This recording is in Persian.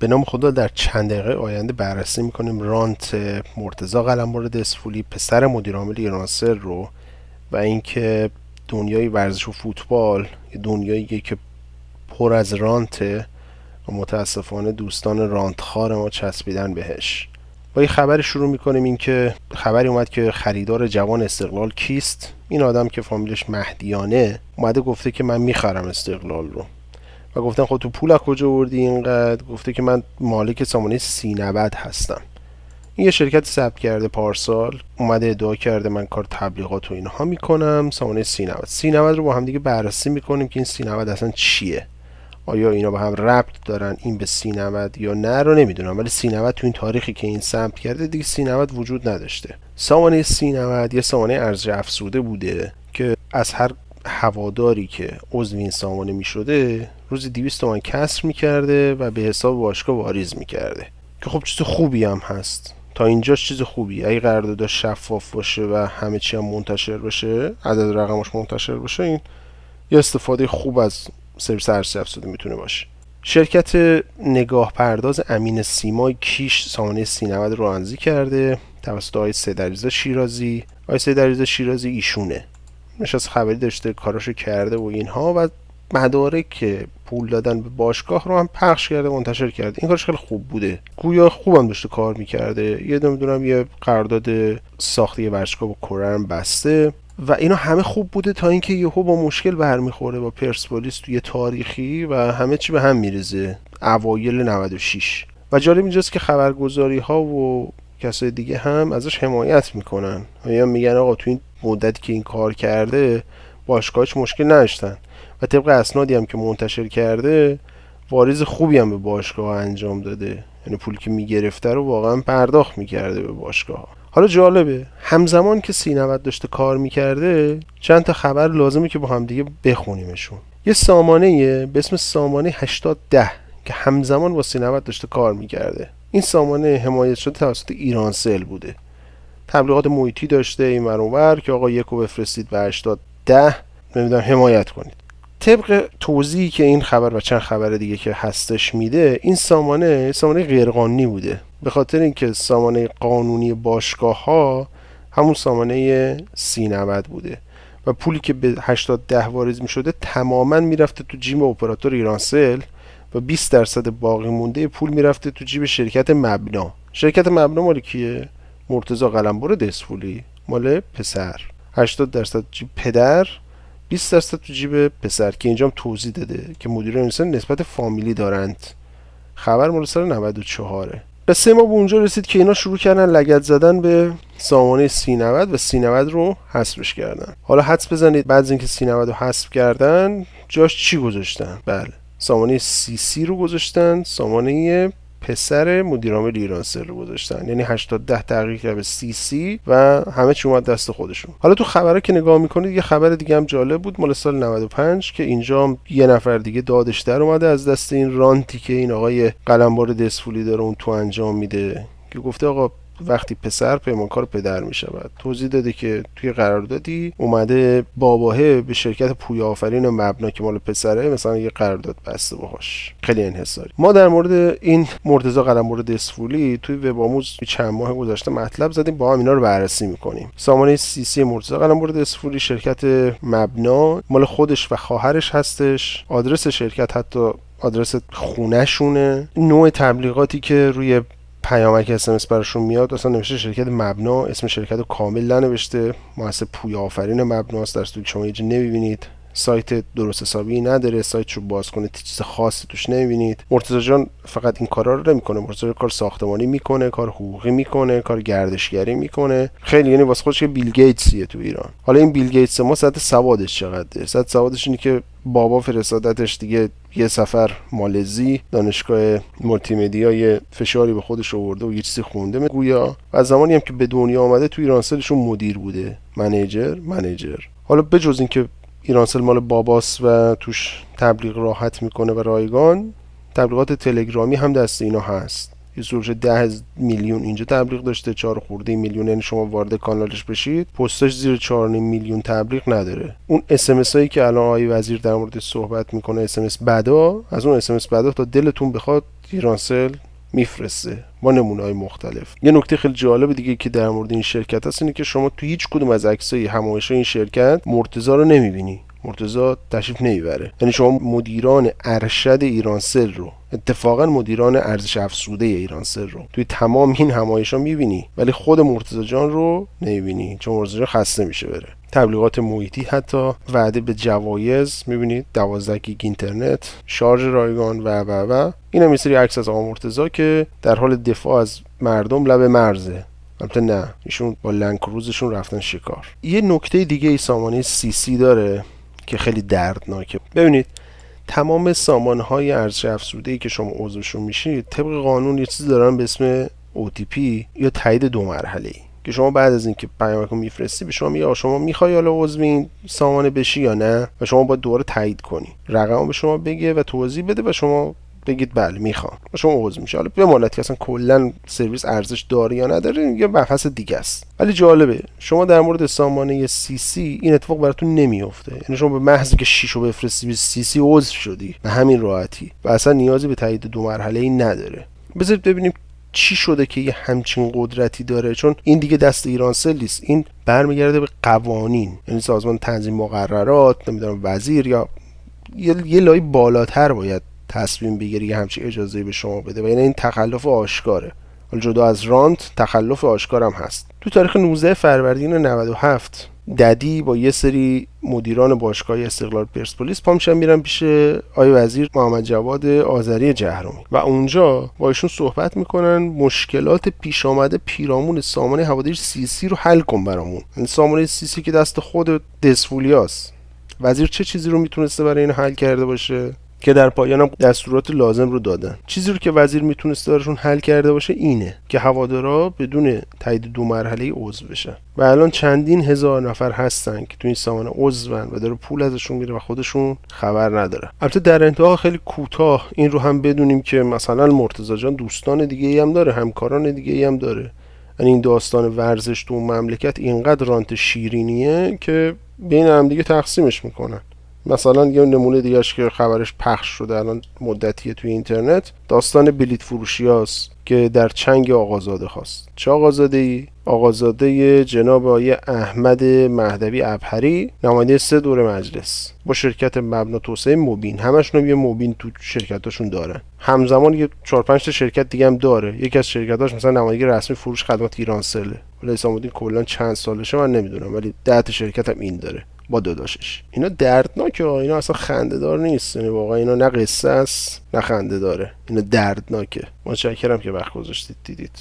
به نام خدا در چند دقیقه آینده بررسی میکنیم رانت مرتضی قلمرو دسفولی پسر مدیرعامل ایرانسل رو و اینکه دنیای ورزش و فوتبال دنیاییه که پر از رانته و متاسفانه دوستان رانتخوار ما چسبیدن بهش. با یه خبری شروع میکنیم. این که خبری اومد که خریدار جوان استقلال کیست. این آدم که فامیلش مهدیانه اومده گفته که من میخرم استقلال رو و گفتن خب تو پول از کجا آوردی اینقدر؟ گفته که من مالک سامانه سینبد هستم. این یه شرکت ثبت کرده پارسال، اومده ادعا کرده من کار تبلیغات و اینها میکنم. سامانه سینبد رو با هم دیگه بررسی میکنیم که این سینبد اصلا چیه، آیا اینا با هم ربط دارن این به سینبد یا نه رو نمیدونم، ولی سینبد تو این تاریخی که این ثبت کرده دیگه سینبد وجود نداشته. سامانه سینبد یه سامانه ارزش افزوده بوده که از هر هواداری که عضو این سامانه میشده روزی 200 تومن کسر میکرده و به حساب باشگاه واریز میکرده که خب چیز خوبی هم هست. تا اینجاش چیز خوبی. اگه قراردادش شفاف باشه و همه چی هم منتشر بشه، عدد رقمش منتشر بشه، این یه استفاده خوب از سرویس ارزش افزوده میتونه باشه. شرکت نگاه پرداز امین سیمای کیش سامانه سینبد رو رانندگی کرده توسط آقای سیدعلیرضا شیرازی. آقای سیدعلیرضا شیرازی ایشونه نشست خبری داشته، کاراشو کرده و اینها، و مدارک که پول دادن به باشگاه رو هم پخش کرده منتشر کرده. این کارش خیلی خوب بوده، گویا خوبم داشته کار میکرده. یه نمیدونم یه قرارداد ساختی ورزشگاه با کرم بسته و اینا همه خوب بوده تا اینکه یهو با مشکل برمیخوره با پرسپولیس توی تاریخی و همه چی به هم میریزه اوایل 96. و جالب اینجاست که خبرگزاری ها و کسای دیگه هم ازش حمایت میکنن یا میگن آقا تو این مدتی که این کار کرده باشگاهش مشکل نداشتن و طبق اسنادی هم که منتشر کرده واریز خوبی هم به باشگاه انجام داده، یعنی پولی که میگرفته رو واقعا پرداخت میکرده به باشگاه. حالا جالبه همزمان که سینبد داشته کار میکرده چند تا خبر لازمه که با هم دیگه بخونیمشون. یه سامانه به اسم سامانه 8010 که همزمان با سینبد داشته کار میکرده. این سامانه حمایت شده توسط ایرانسل بوده، تبلیغات محیطی داشته این ور اون ور که آقا یکو بفرستید به 8010 نمیدونم حمایت کنید. طبق توضیحی که این خبر و چند خبر دیگه که هستش میده، این سامانه غیرقانونی بوده، به خاطر اینکه سامانه قانونی باشگاه ها همون سامانه سینبد بوده و پولی که به 8010 واریز میشده تماما میرفته تو جیب اپراتور ایرانسل و 20% باقی مونده پول میرفته تو جیب شرکت مبنا. شرکت مبنا مال کیه؟ مرتضی قلمرو دسفولی، مال پسر. 80% جیب پدر، 20% تو جیب پسر که اینجا هم توضیح داده که مدیر ایرانسل نسبت فامیلی دارند. خبر مال سال 94. به 3 ماه به اونجا رسید که اینا شروع کردن لگد زدن به سامانه سینبد و سینبد رو حذفش کردن. حالا حدس بزنید بعد از اینکه سینبد رو حذف کردن جاش چی گذاشتن؟ بله، سامانه سی رو گذاشتن، سامانه پسر مدیرعامل ایرانسل رو گذاشتن، یعنی 8010 تغییر کرد به سی و همه چی اومد دست خودشون. حالا تو خبرها که نگاه میکنید یه خبر دیگه هم جالب بود مال سال 95 که اینجا هم یه نفر دیگه دادش در اومده از دست این رانتی که این آقای قلمرو دسفولی داره اون تو انجام میده، که گفته آقا وقتی پسر پیمانکار پدر میشود. توضیح داده که توی قراردادی اومده باباهه به شرکت پویا آفرین مبنا که مال پسره مثلا یه قرارداد بسته باهاش، خیلی انحصاری. ما در مورد این مرتضی قلمرو دسفولی توی وب آموز چند ماه گذشته مطلب زدیم، با هم اینا رو بررسی میکنیم. سامانه سی مرتضی قلمرو دسفولی شرکت مبنا مال خودش و خواهرش هستش. آدرس شرکت حتی آدرس خونه شونه. نوع تبلیغاتی که روی پیامک اس براشون میاد اصلا نوشته شرکت مبنا، اسم شرکت رو کامل ننوشته، مؤسس پویا آفرین مبناست، در صورتی که شما یه جا نمیبینید. سایت درست حسابی نداره، سایت رو باز کنید چیز خاصی توش نمیبینید. مرتضی جان فقط این کارا رو نمیکنه، مرتضی کار ساختمانی میکنه، کار حقوقی میکنه، کار گردشگری میکنه، خیلی یعنی واسه خودش که بیل گیتسیه تو ایران. حالا این بیل گیتس ما سطح سوادش چقدره؟ سطح سوادش اینه که بابا فرستادتش دیگه یه سفر مالزی، دانشگاه مولتی مدیا یه فشاری به خودش آورده و یه چیزی خونده گویا، و از زمانی هم که به دنیا آمده تو ایرانسلشون مدیر بوده، منیجر. حالا بجز این که ایرانسل مال باباست و توش تبلیغ راحت میکنه و رایگان، تبلیغات تلگرامی هم دست اینا هست. یه سروش 10 میلیون اینجا تبلیغ داشته، 4 خورده میلیون، یعنی شما وارد کانالش بشید پستاش زیر 4.5 میلیون تبلیغ نداره. اون اس ام اس هایی که الان آقای وزیر در مورد صحبت میکنه، اس ام اس بدا، از اون اس ام اس بدا تا دلتون بخواد ایرانسل میفرسته با نمونه‌های مختلف. یه نکته خیلی جالب دیگه که در مورد این شرکت هست اینه که شما تو هیچ کدوم از عکسای همایش این شرکت مرتضی رو نمیبینی، مرتضی تشریف نمیبره. یعنی شما مدیران ارشد ایرانسل رو، اتفاقا مدیران ارزش افزوده ایرانسل رو توی تمام این همایش‌ها میبینی، ولی خود مرتضی جان رو نمیبینی چون مرتضی جان خسته میشه بره. تبلیغات محیطی، حتی وعده به جوایز، میبینید 12 گیگ اینترنت، شارژ رایگان و اینا یه سری عکس از آقا مرتضی که در حال دفاع از مردم لب مرزه. البته نه، ایشون با لنکروزشون رفتن شکار. یه نکته دیگه ای سامانه CC داره که خیلی دردناکه. ببینید تمام سامانه‌های ارزش افزوده‌ای که شما عضوشون میشید طبق قانون یه چیزی دارن به اسم OTP یا تایید 2 مرحله‌ای که شما بعد از اینکه پیامک رو میفرستی به شما میگه شما میخوای حالا عضو این سامانه بشی یا نه، و شما باید دوباره تایید کنی، رقم به شما بگه و توضیح بده و شما بگید بله میخوام و شما عضو میشه. حالا به مالت که اصلا کلا سرویس ارزش داره یا نداره یه بحث دیگه است. ولی جالبه شما در مورد سامانه CC این اتفاق براتون نمیفته، یعنی شما به محض که 6 رو بفرستی به CC عضو شدی به همین راحتی و اصلا نیازی به تایید 2 مرحله‌ای نداره. بذارید ببینیم چی شده که یه همچین قدرتی داره، چون این دیگه دست ایرانسل نیست، این برمیگرده به قوانین، یعنی سازمان تنظیم مقررات، نمیدونم وزیر یا یه لای بالاتر باید تصمیم بگیری یه همچین اجازه به شما بده و یعنی این تخلف آشکاره. حالا جدا از رانت تخلف آشکار هم هست. تو تاریخ 19 فروردین 97 ددی با یه سری مدیران باشگاه استقلال پرسپولیس پا میشن میرن پیش آقای وزیر محمد جواد آذری جهرمی و اونجا با ایشون صحبت میکنن مشکلات پیش آمده پیرامون سامانه هواداری CC رو حل کن برامون. این سامانه CC که دست خود دسفولیاست، وزیر چه چیزی رو میتونسته برای این حل کرده باشه که در پایان هم دستورات لازم رو دادن. چیزی رو که وزیر میتونسته براشون حل کرده باشه اینه که هوادارا بدون تایید 2 مرحله‌ای عضو بشن و الان چندین هزار نفر هستن که تو این سامانه عضون و داره پول ازشون میره و خودشون خبر نداره. البته در انتها خیلی کوتاه این رو هم بدونیم که مثلا مرتضی جان دوستان دیگه ای هم داره، همکاران دیگه ای هم داره. یعنی این داستان ورزش تو مملکت اینقدر رانت شیرینیه که بین هم دیگه تقسیمش میکنن. مثلا یه نمونه دیگهش که خبرش پخش شده الان مدتیه توی اینترنت، داستان بلیت فروشی هاست که در چنگ آقازاده خواست. چه آقازاده ای؟ آقازاده جناب آقای احمد مهدوی ابهری، نماینده 3 دوره مجلس با شرکت مبنا توسعه مبین، همشون یه مبین تو شرکتاشون دارن. همزمان یه 4-5 تا شرکت دیگه هم داره. یکی از شرکتاش مثلا نمایندگی رسمی فروش خدمات ایرانسل، ولی حسام الدین کلا چند سالشه من نمیدونم، ولی 10 تا شرکت هم این داره با داداشش. اینا دردناکه، اینا اصلا خنده دار نیست، یعنی واقعا اینا نه قصه است نه خنده داره، اینا دردناکه. متشکرم که وقت گذاشتید دیدید.